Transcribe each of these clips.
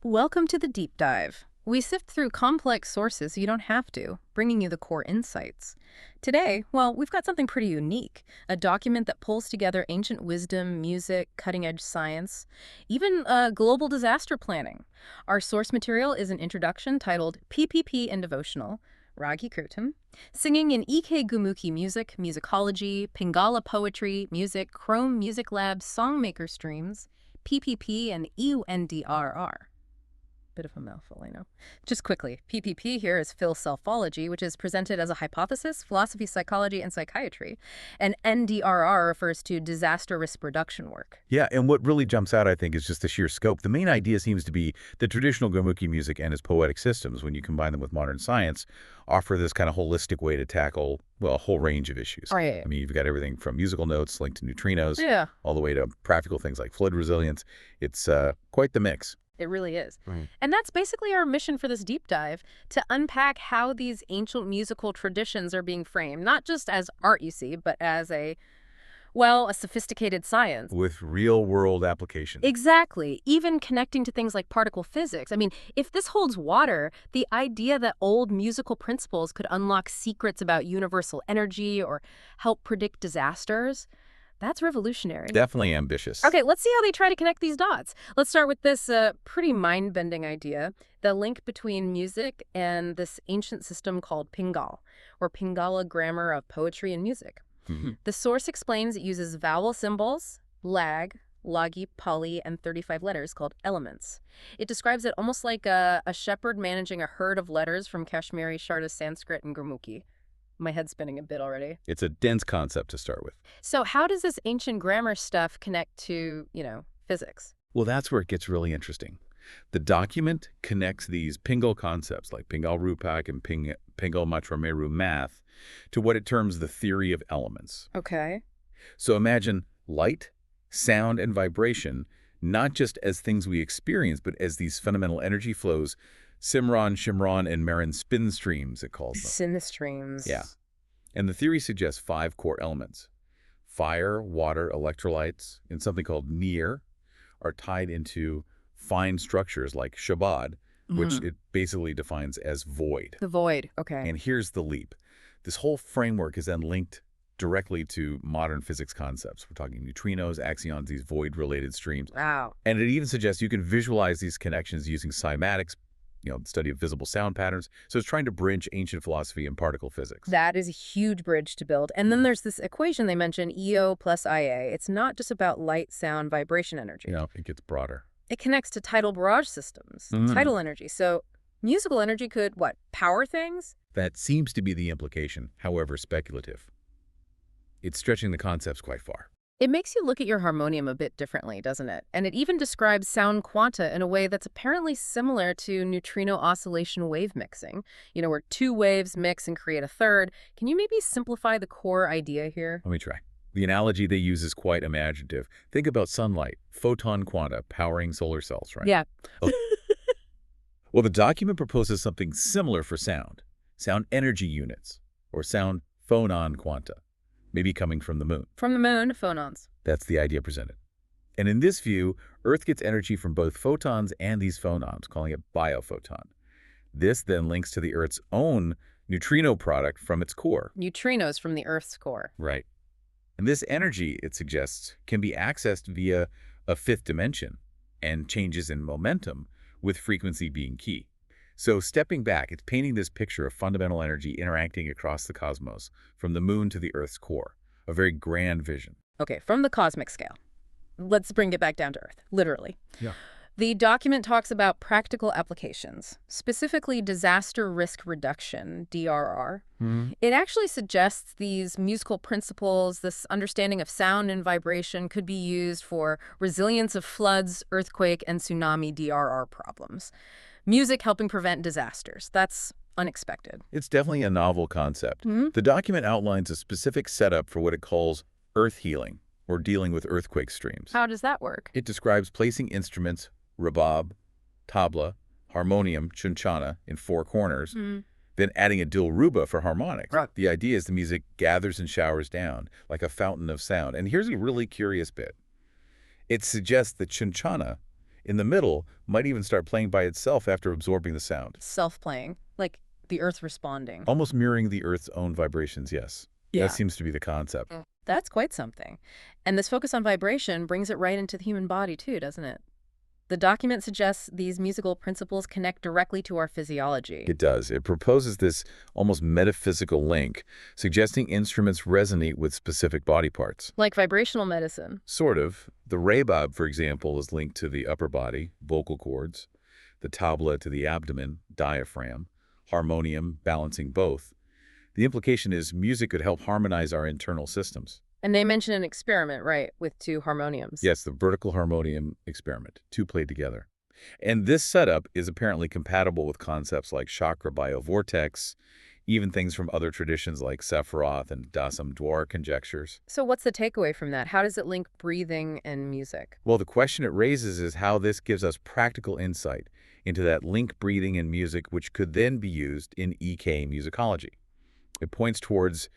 Welcome to the Deep Dive. We sift through complex sources so you don't have to, bringing you the core insights. Today, well, we've got something pretty unique, a document that pulls together ancient wisdom, music, cutting-edge science, even global disaster planning. Our source material is an introduction titled PPP and Devotional, Ragi Kirtan, singing in Gurmukhi music, musicology, Pingala poetry, music, Chrome Music Lab songmaker streams, PPP and UNDRR. Bit of a mouthful, I know. Just quickly, PPP here is philosophy, which is presented as a hypothesis, philosophy, psychology, and psychiatry. And NDRR refers to disaster risk reduction work. Yeah, and what really jumps out, I think, is just the sheer scope. The main idea seems to be the traditional Gurmukhi music and its poetic systems, when you combine them with modern science, offer this kind of holistic way to tackle, well, a whole range of issues. Right. I mean, you've got everything from musical notes linked to neutrinos, Yeah. all the way to practical things like flood resilience. It's quite the mix. It really is. Right. And that's basically our mission for this deep dive, to unpack how these ancient musical traditions are being framed, not just as art, you see, but as a sophisticated science. With real-world applications. Exactly. Even connecting to things like particle physics. I mean, if this holds water, the idea that old musical principles could unlock secrets about universal energy or help predict disasters, that's revolutionary. Definitely ambitious. Okay, let's see how they try to connect these dots. Let's start with this pretty mind-bending idea, the link between music and this ancient system called Pingala, or Pingala Grammar of Poetry and Music. Mm-hmm. The source explains it uses vowel symbols, lag, lagi, pali, and 35 letters called elements. It describes it almost like a shepherd managing a herd of letters from Kashmiri, Sharda, Sanskrit, and Gurmukhi. My head's spinning a bit already. It's a dense concept to start with. So how does this ancient grammar stuff connect to, physics? Well, that's where it gets really interesting. The document connects these Pingal concepts like Pingal Rupak and Pingala Matra Meru math to what it terms the theory of elements. Okay. So imagine light, sound, and vibration not just as things we experience, but as these fundamental energy flows, Simran, Shimran, and Marin spin streams, it calls them. Spin streams. Yeah. And the theory suggests 5 core elements. Fire, water, electrolytes, and something called near are tied into fine structures like Shabad, which it basically defines as void. The void, okay. And here's the leap. This whole framework is then linked directly to modern physics concepts. We're talking neutrinos, axions, these void-related streams. Wow. And it even suggests you can visualize these connections using cymatics, the study of visible sound patterns. So it's trying to bridge ancient philosophy and particle physics. That is a huge bridge to build. And then there's this equation they mentioned, E O plus IA. It's not just about light, sound, vibration energy. It gets broader. It connects to tidal barrage systems, tidal energy. So musical energy could, power things? That seems to be the implication, however speculative. It's stretching the concepts quite far. It makes you look at your harmonium a bit differently, doesn't it? And it even describes sound quanta in a way that's apparently similar to neutrino oscillation wave mixing, where 2 waves mix and create a third. Can you maybe simplify the core idea here? Let me try. The analogy they use is quite imaginative. Think about sunlight, photon quanta powering solar cells, right? Yeah. Well, the document proposes something similar for sound energy units, or sound phonon quanta, maybe coming from the moon. From the moon, phonons. That's the idea presented. And in this view, Earth gets energy from both photons and these phonons, calling it biophoton. This then links to the Earth's own neutrino product from its core. Neutrinos from the Earth's core. Right. And this energy, it suggests, can be accessed via a 5th dimension and changes in momentum, with frequency being key. So stepping back, it's painting this picture of fundamental energy interacting across the cosmos, from the moon to the Earth's core, a very grand vision. Okay, from the cosmic scale. Let's bring it back down to Earth, literally. Yeah. The document talks about practical applications, specifically disaster risk reduction, DRR. It actually suggests these musical principles, this understanding of sound and vibration could be used for resilience of floods, earthquake, and tsunami DRR problems. Music helping prevent disasters. That's unexpected. It's definitely a novel concept. The document outlines a specific setup for what it calls earth healing, or dealing with earthquake streams. How does that work? It describes placing instruments, rabab, tabla, harmonium, chunchana, in 4 corners, then adding a dilruba for harmonics. Right. The idea is the music gathers and showers down, like a fountain of sound. And here's a really curious bit. It suggests that chunchana In the middle, might even start playing by itself after absorbing the sound. Self-playing, like the Earth responding. Almost mirroring the Earth's own vibrations, yes. That Yeah. seems to be the concept. That's quite something. And this focus on vibration brings it right into the human body too, doesn't it? The document suggests these musical principles connect directly to our physiology. It does. It proposes this almost metaphysical link, suggesting instruments resonate with specific body parts. Like vibrational medicine. Sort of. The rebab, for example, is linked to the upper body, vocal cords, the tabla to the abdomen, diaphragm, harmonium, balancing both. The implication is music could help harmonize our internal systems. And they mention an experiment, right, with two harmoniums. Yes, the vertical harmonium experiment, two played together. And this setup is apparently compatible with concepts like chakra biovortex, even things from other traditions like Sephiroth and Dasam Dwar conjectures. So what's the takeaway from that? How does it link breathing and music? Well, the question it raises is how this gives us practical insight into that link breathing and music, which could then be used in EK musicology. It points towards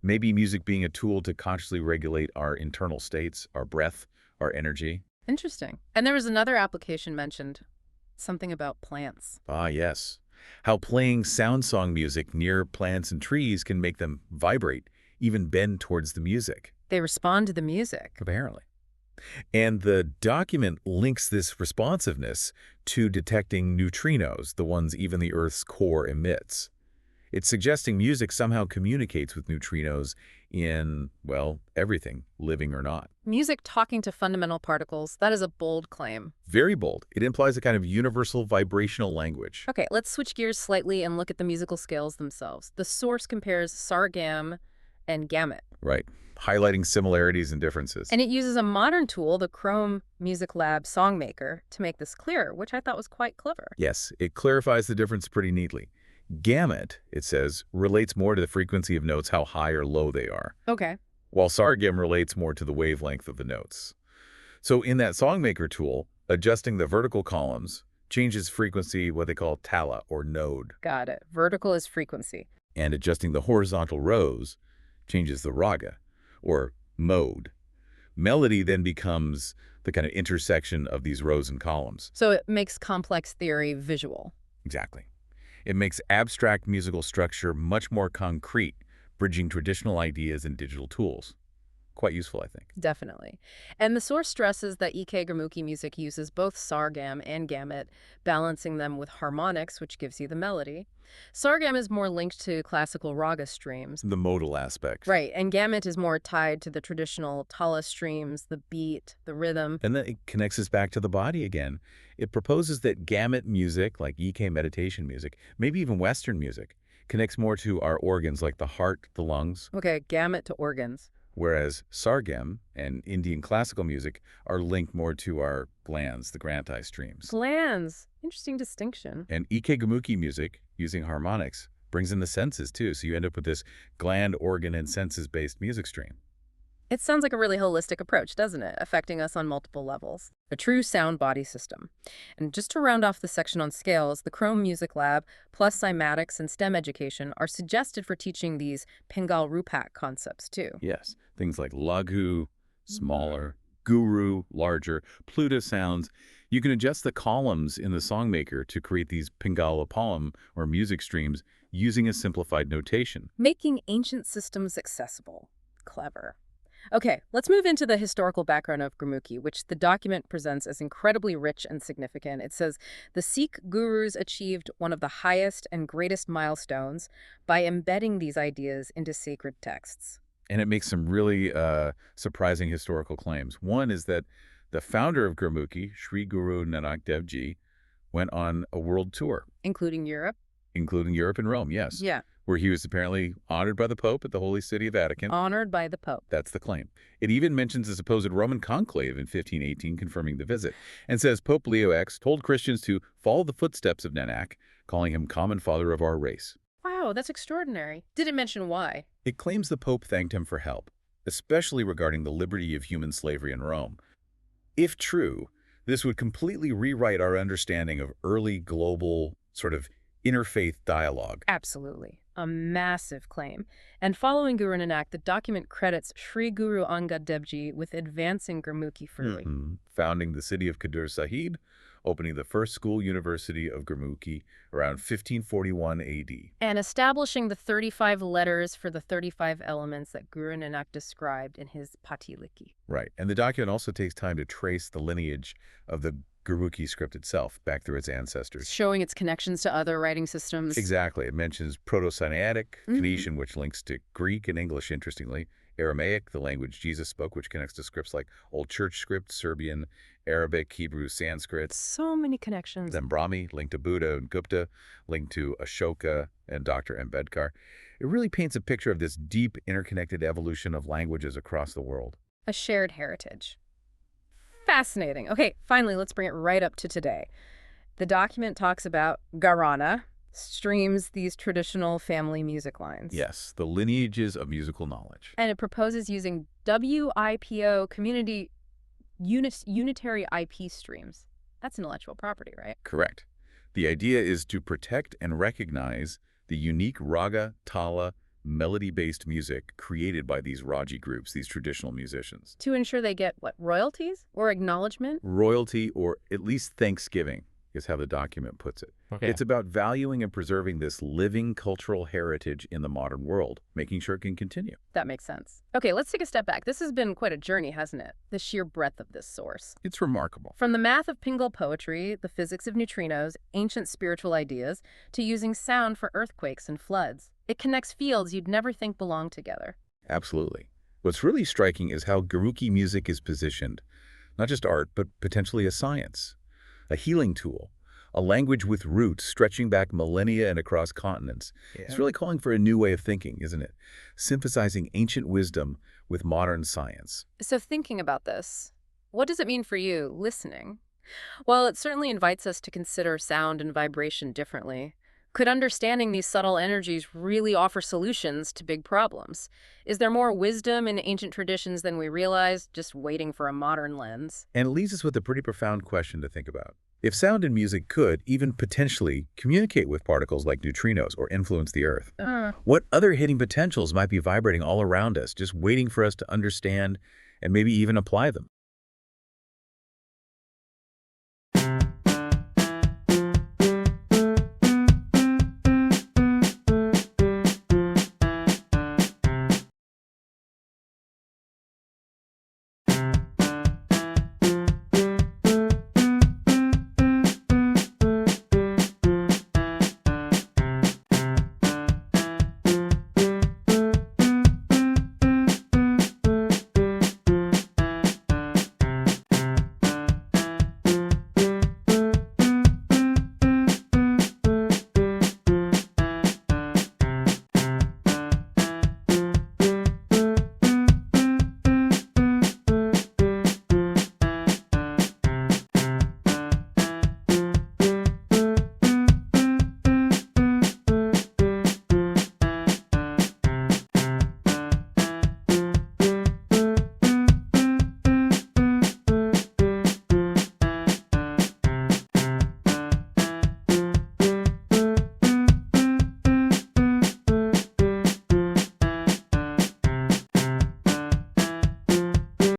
maybe music being a tool to consciously regulate our internal states, our breath, our energy. Interesting. And there was another application mentioned, something about plants. Ah, yes. How playing sound song music near plants and trees can make them vibrate, even bend towards the music. They respond to the music. Apparently. And the document links this responsiveness to detecting neutrinos, the ones even the Earth's core emits. It's suggesting music somehow communicates with neutrinos in, well, everything, living or not. Music talking to fundamental particles, that is a bold claim. Very bold. It implies a kind of universal vibrational language. Okay, let's switch gears slightly and look at the musical scales themselves. The source compares SARGAM and GAMUT. Right. Highlighting similarities and differences. And it uses a modern tool, the Chrome Music Lab Songmaker, to make this clearer, which I thought was quite clever. Yes, it clarifies the difference pretty neatly. GAMUT, it says, relates more to the frequency of notes, how high or low they are, Okay. while SARGAM relates more to the wavelength of the notes. So in that Songmaker tool, adjusting the vertical columns changes frequency, what they call tala, or node. Got it. Vertical is frequency. And adjusting the horizontal rows changes the raga, or mode. Melody then becomes the kind of intersection of these rows and columns. So it makes complex theory visual. Exactly. It makes abstract musical structure much more concrete, bridging traditional ideas and digital tools. Quite useful, I think. Definitely. And the source stresses that EK Gurmukhi music uses both SARGAM and GAMUT, balancing them with harmonics, which gives you the melody. SARGAM is more linked to classical raga streams. The modal aspect. Right, and GAMUT is more tied to the traditional tala streams, the beat, the rhythm. And then it connects us back to the body again. It proposes that GAMUT music, like EK meditation music, maybe even Western music, connects more to our organs like the heart, the lungs. Okay, GAMUT to organs. Whereas SARGAM and Indian classical music are linked more to our glands, the granthi streams. Glands. Interesting distinction. And EK Gurmukhi music, using harmonics, brings in the senses too, so you end up with this gland, organ, and senses-based music stream. It sounds like a really holistic approach, doesn't it? Affecting us on multiple levels. A true sound body system. And just to round off the section on scales, the Chrome Music Lab, plus Cymatics and STEM education are suggested for teaching these Pingala Rupak concepts too. Yes, things like laghu, smaller, guru, larger, Pluto sounds. You can adjust the columns in the Songmaker to create these Pingala poem or music streams using a simplified notation. Making ancient systems accessible. Clever. Okay, let's move into the historical background of Gurmukhi, which the document presents as incredibly rich and significant. It says, the Sikh gurus achieved one of the highest and greatest milestones by embedding these ideas into sacred texts. And it makes some really surprising historical claims. One is that the founder of Gurmukhi, Sri Guru Nanak Dev Ji, went on a world tour. Including Europe? Including Europe and Rome, yes. Yeah. Where he was apparently honored by the Pope at the Holy City of Vatican. Honored by the Pope. That's the claim. It even mentions a supposed Roman conclave in 1518 confirming the visit, and says Pope Leo X told Christians to follow the footsteps of Nanak, calling him common father of our race. Wow, that's extraordinary. Did it mention why? It claims the Pope thanked him for help, especially regarding the liberty of human slavery in Rome. If true, this would completely rewrite our understanding of early global sort of interfaith dialogue. Absolutely. A massive claim. And following Guru Nanak, the document credits Sri Guru Angad Dev Ji with advancing Gurmukhi freely. Founding the city of Kadur Sahib, opening the first school university of Gurmukhi around 1541 AD. And establishing the 35 letters for the 35 elements that Guru Nanak described in his Patiliki. Right. And the document also takes time to trace the lineage of the Gurmukhi script itself back through its ancestors. Showing its connections to other writing systems. Exactly. It mentions Proto-Sinaitic, Phoenician, which links to Greek and English, interestingly, Aramaic, the language Jesus spoke, which connects to scripts like Old Church script, Serbian, Arabic, Hebrew, Sanskrit. So many connections. Then Brahmi, linked to Buddha and Gupta, linked to Ashoka and Dr. Ambedkar. It really paints a picture of this deep, interconnected evolution of languages across the world. A shared heritage. Fascinating. Okay, finally, let's bring it right up to today. The document talks about Gharana, streams these traditional family music lines. Yes, the lineages of musical knowledge. And it proposes using WIPO community unitary IP streams. That's intellectual property, right? Correct. The idea is to protect and recognize the unique raga, tala, melody-based music created by these Raji groups, these traditional musicians. To ensure they get, what, royalties or acknowledgement? Royalty, or at least thanksgiving, is how the document puts it. Okay. It's about valuing and preserving this living cultural heritage in the modern world, making sure it can continue. That makes sense. Okay, let's take a step back. This has been quite a journey, hasn't it? The sheer breadth of this source. It's remarkable. From the math of Pingala poetry, the physics of neutrinos, ancient spiritual ideas, to using sound for earthquakes and floods. It connects fields you'd never think belong together. Absolutely. What's really striking is how Gurmukhi music is positioned. Not just art, but potentially a science, a healing tool, a language with roots stretching back millennia and across continents. Yeah. It's really calling for a new way of thinking, isn't it? Synthesizing ancient wisdom with modern science. So thinking about this, what does it mean for you, listening? Well, it certainly invites us to consider sound and vibration differently. Could understanding these subtle energies really offer solutions to big problems? Is there more wisdom in ancient traditions than we realize, just waiting for a modern lens? And it leaves us with a pretty profound question to think about. If sound and music could, even potentially, communicate with particles like neutrinos or influence the Earth, what other hidden potentials might be vibrating all around us, just waiting for us to understand and maybe even apply them?